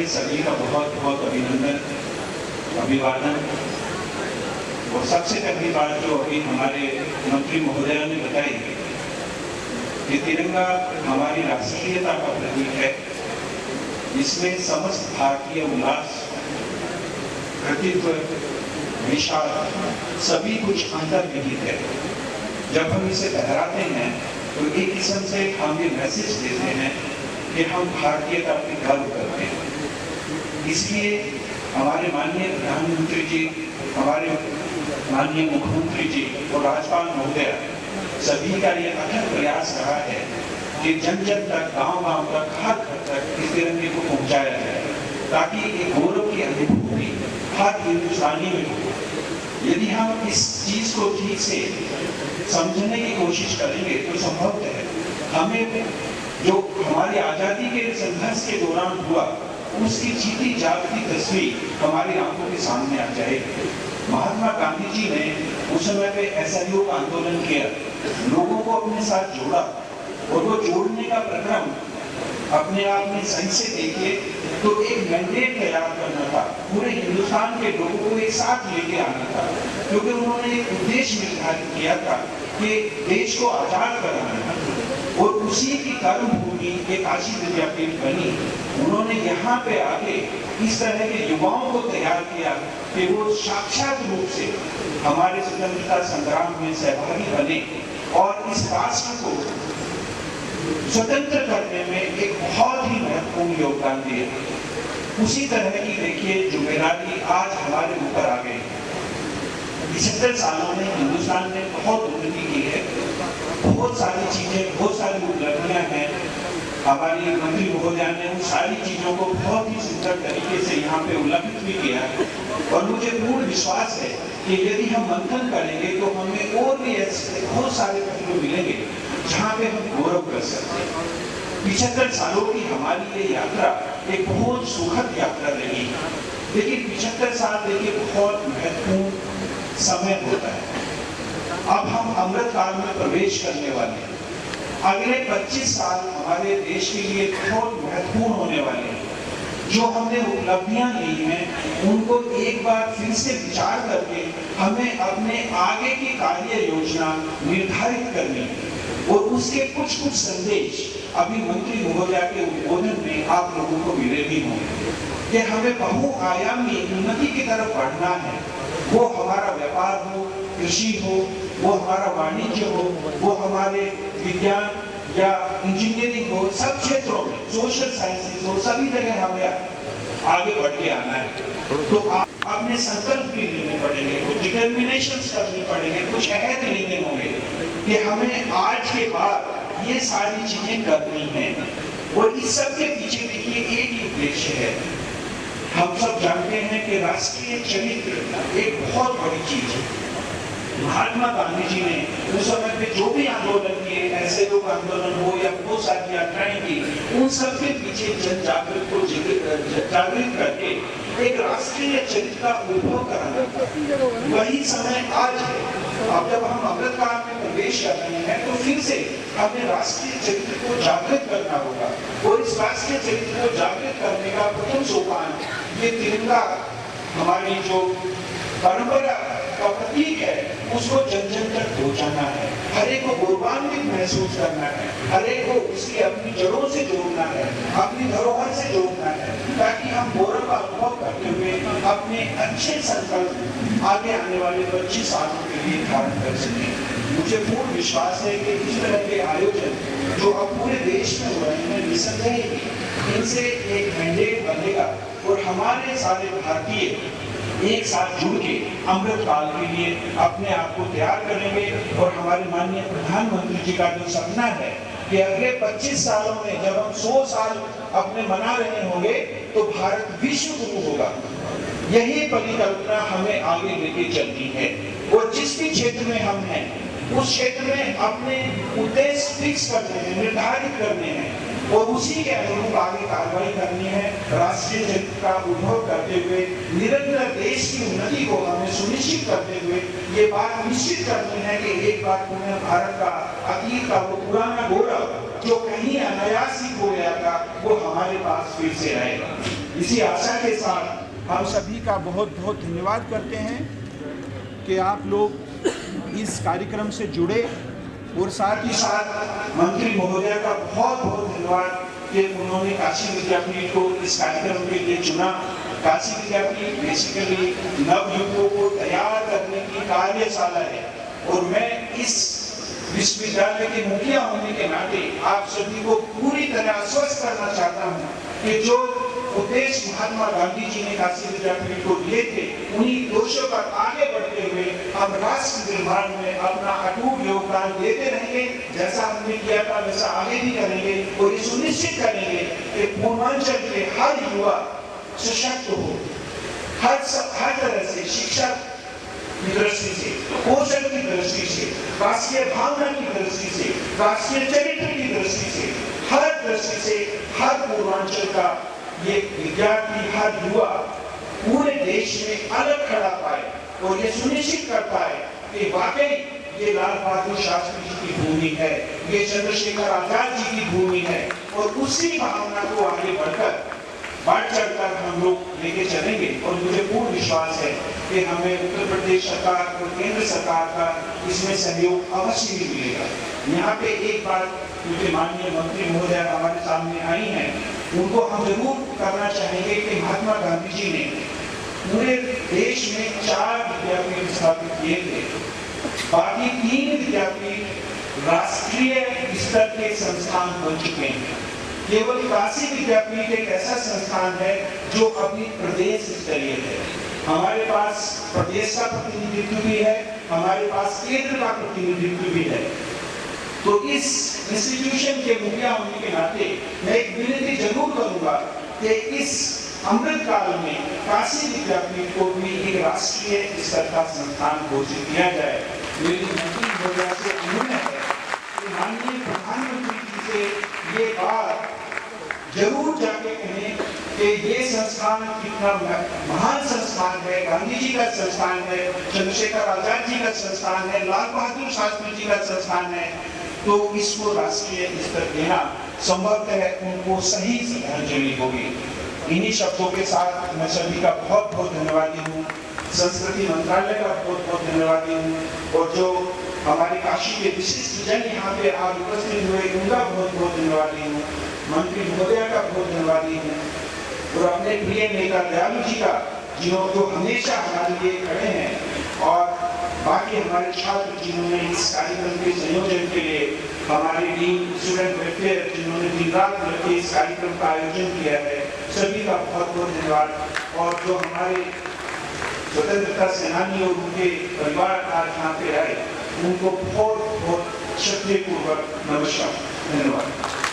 सभी का बहुत बहुत अभिनंदन, अभिवादन। और सबसे पहली बात जो अभी हमारे मंत्री महोदय ने बताई कि तिरंगा हमारी राष्ट्रीयता का प्रतीक है। इसमें समस्त भारतीय उल्लास, कृतित्व, विशाल सभी कुछ अंतर्निहित है। जब हम इसे लहराते हैं तो एक किस्म से हम ये मैसेज देते हैं कि हम भारतीयता पे गर्व करते हैं। इसलिए हमारे माननीय प्रधानमंत्री जी, हमारे माननीय मुख्यमंत्री जी और राज्यपाल महोदय सभी का ये अथक प्रयास रहा है कि जन जन तक, गांव-गांव तक, हर घर तक इस तिरंगे को पहुंचाया जाए, ताकि एक गौरव की अनुभूति हर हिंदुस्तानी में हो। यदि हम इस चीज को ठीक से समझने की कोशिश करेंगे तो संभवतः हमें जो हमारी आजादी के संघर्ष के दौरान हुआ उसकी जीती जागती तस्वीर हमारी आंखों के सामने आ जाएगी। महात्मा गांधी जी ने उस समय पे असहयोग आंदोलन किया, लोगों को अपने साथ जोड़ा, और वो जोड़ने का प्रक्रम अपने आप में सही से देखिए तो एक मैंडेट तैयार करना था, पूरे हिंदुस्तान के लोगों को एक साथ लेके आना था, क्योंकि उन्होंने एक उद्देश्य निर्धारित किया था कि देश को आजाद कराना है। और उसी की कर्मभूमि एक काशी विद्यापीठ बनी। उन्होंने यहाँ पे आके इस तरह के युवाओं को तैयार किया कि वो साक्षात रूप से हमारे स्वतंत्रता संग्राम में सहभागी बने और इस राष्ट्र को स्वतंत्र करने में एक बहुत ही महत्वपूर्ण योगदान दिए। उसी तरह की देखिए जिम्मेदारी आज हमारे ऊपर आ गई। 75 सालों में हिंदुस्तान ने बहुत उन्नति की है, बहुत सारी चीजें, बहुत सारी उपलब्धियां हैं। हमारी मंत्री महोदया ने उन सारी चीजों को बहुत ही सुंदर तरीके से यहाँ पे उल्लेखित भी किया है। और मुझे पूर्ण विश्वास है कि यदि हम मंथन करेंगे तो हमें और भी ऐसे बहुत सारे पहलू मिलेंगे जहाँ पे हम गौरव कर सकते हैं। 75 सालों की हमारी ये यात्रा एक बहुत सुखद यात्रा रही। लेकिन 75 साल देखिए बहुत महत्वपूर्ण समय होता है। अब हम अमृत काल में प्रवेश करने वाले हैं। अगले 25 साल हमारे देश के लिए बहुत महत्वपूर्ण होने वाले हैं। जो हमने उपलब्धियां ली हैं उनको एक बार फिर से विचार करके हमें अपने आगे की कार्य योजना निर्धारित करनी है। और उसके कुछ संदेश अभी मंत्री महोदया के उद्बोधन में आप लोगों को मिले भी होंगे कि हमें बहुआयामी उन्नति की तरफ बढ़ना है। वो हमारा व्यापार हो, कृषि हो, वो हमारा वाणिज्य हो, वो हमारे विज्ञान या इंजीनियरिंग हो, सब क्षेत्रों में, सोशल साइंसेस हो, सभी जगह हमें आगे बढ़ के आना है। तो आपने संकल्प भी लेने पड़ेंगे, कुछ डिटर्मिनेशन करनी पड़ेंगे, कुछ अहद लेने होंगे कि हमें आज के बाद ये सारी चीजें करनी है। और इस सब के पीछे देखिए एक ही उद्देश्य है। हम सब जानते हैं कि राष्ट्रीय चरित्र एक बहुत बड़ी चीज है। महात्मा गांधी जी ने उस समय पे जो भी आंदोलन किए, ऐसे लोग आंदोलन हो या बहुत सारी यात्राएं की, उन सब के पीछे जन जागृत को जागृत करके एक राष्ट्रीय चरित्र का उद्भव कराना। वही समय आज है। अब जब हम अमृत काल में प्रवेश कर रहे हैं तो फिर से हमें राष्ट्रीय चरित्र को जागृत करना होगा। और इस राष्ट्रीय चरित्र को जागृत करने का प्रथम सोपान ये तिरंगा, हमारी जो परंपरा का प्रतीक है, उसको जन जन तक पहुंचाना है। हर एक को गौरवान्वित महसूस करना है, हर एक को उसकी अपनी जड़ों से जोड़ना है, अपनी धरोहर से जोड़ना है, ताकि हम गौरव का अनुभव करते हुए अपने अच्छे संकल्प आगे आने वाले 25 सालों के लिए धारण कर सकें। मुझे पूर्ण विश्वास है कि इस तरह के आयोजन जो अब पूरे देश में हो रहे हैं, निसंदेह ही इनसे एक मैंडेट बनेगा और हमारे सारे भारतीय एक साथ जुड़ के अमृत काल के लिए अपने आप को तैयार करेंगे। और हमारे माननीय प्रधानमंत्री जी का जो सपना है कि अगले 25 सालों में जब हम 100 साल अपने मना रहे होंगे तो भारत विश्व गुरु होगा। यही परिकल्पना हमें आगे लेके चलनी है। और जिस भी क्षेत्र में हम हैं उस क्षेत्र में अपने उद्देश्य फिक्स करने हैं, निर्धारित करने हैं और उसी के अनुरूप आगे कार्रवाई करनी है। राष्ट्रीय चरित्र का उद्भव करते हुए निरंतर देश की उन्नति को हमें सुनिश्चित करते हुए ये बात निश्चित करनी है कि एक बार पुनः भारत का अतीत का वो पुराना गौरव जो कहीं अनायास ही खो गया था वो हमारे पास फिर से आएगा। इसी आशा के साथ हम सभी का बहुत बहुत धन्यवाद करते हैं कि आप लोग इस कार्यक्रम से जुड़े, और साथ ही साथ मंत्री महोदय का बहुत बहुत धन्यवाद कि उन्होंने काशी विद्यापीठ को इस कार्यक्रम के लिए चुना। काशी विद्यापीठ बेसिकली नवयुवकों को तैयार करने की कार्यशाला है, और मैं इस विश्वविद्यालय के मुखिया होने के नाते आप सभी को पूरी तरह आश्वस्त करना चाहता हूँ कि जो उद्देश्य महात्मा गांधी जी ने काशी विद्यापीठ को लिए थे, उन्हीं दोषों पर आगे बढ़ते हुए हम राष्ट्र निर्माण में अपना अटूट योगदान देते रहेंगे। जैसा हमने किया था वैसा आगे भी करेंगे, और ये सुनिश्चित करेंगे कि पूर्वांचल के हर युवा सशक्त हो, हर तरह से शिक्षा की दृष्टि से, पोषण की दृष्टि से, राष्ट्रीय भावना की दृष्टि से, राष्ट्रीय चरित्र की दृष्टि से, हर दृष्टि से हर पूर्वांचल का ये विद्यार्थी, हर युवा पूरे देश में अलग खड़ा पाए और ये सुनिश्चित कर पाए कि वाकई ये लाल बहादुर शास्त्री जी की भूमि है, ये चंद्रशेखर आजाद जी की भूमि है, और उसी भावना को आगे बढ़ चढ़कर हम लोग लेके चलेंगे। और मुझे पूर्ण विश्वास है कि हमें उत्तर प्रदेश सरकार और केंद्र सरकार का इसमें सहयोग अवश्य ही मिलेगा। यहाँ पे एक बात मुझे माननीय मंत्री महोदय हमारे सामने आई हैं, उनको हम जरूर करना चाहेंगे कि महात्मा गांधी जी ने पूरे देश में 4 विद्यापीठ स्थापित किए थे, बाकी 3 विद्यापीठ राष्ट्रीय स्तर के संस्थान बन चुके हैं। केवल काशी विद्यापीठ एक ऐसा संस्थान है जो अभी प्रदेश स्तरीय है। हमारे पास प्रदेश का प्रतिनिधित्व भी है, हमारे पास केंद्र का प्रतिनिधित्व भी है। तो इस इंस्टीट्यूशन के मुखिया होने के नाते मैं एक विनती जरूर करूंगा कि इस अमृत काल में काशी विद्यापीठ को भी एक राष्ट्रीय स्तर का संस्थान घोषित किया जाए। मेरी मंत्री महोदय से अनुरोध है कि माननीय प्रधानमंत्री जी से ये बात जरूर जाके कहें कि ये संस्थान कितना महान संस्थान है, गांधी जी का संस्थान है, चंद्रशेखर आजाद जी का संस्थान है, लाल बहादुर शास्त्री जी का संस्थान है। तो इसको राष्ट्रीय स्तर देना संभवतः उनको सही श्रद्धांजलि होगी। इन्हीं शब्दों के साथ मैं सभी का बहुत बहुत धन्यवादी हूँ, संस्कृति मंत्रालय का बहुत बहुत धन्यवादी हूँ, और जो हमारे काशी के विशिष्ट जन यहाँ पे आज उपस्थित हुए उनका बहुत बहुत धन्यवादी हूँ, मंत्री महोदय का बहुत धन्यवादी हूँ, और अपने प्रिय नेता दयालु जी का जो हमेशा हमारे लिए खड़े हैं, और बाकी हमारे छात्र जिन्होंने इस कार्यक्रम के संयोजन के लिए, हमारे डीन स्टूडेंट वेलफेयर जिन्होंने दिन रात मिलकर इस कार्यक्रम का आयोजन किया है, सभी का बहुत बहुत धन्यवाद। और जो हमारे स्वतंत्रता सेनानी और उनके परिवार आज यहाँ पे आए, उनको बहुत बहुत श्रद्धापूर्वक नमस्कार, धन्यवाद।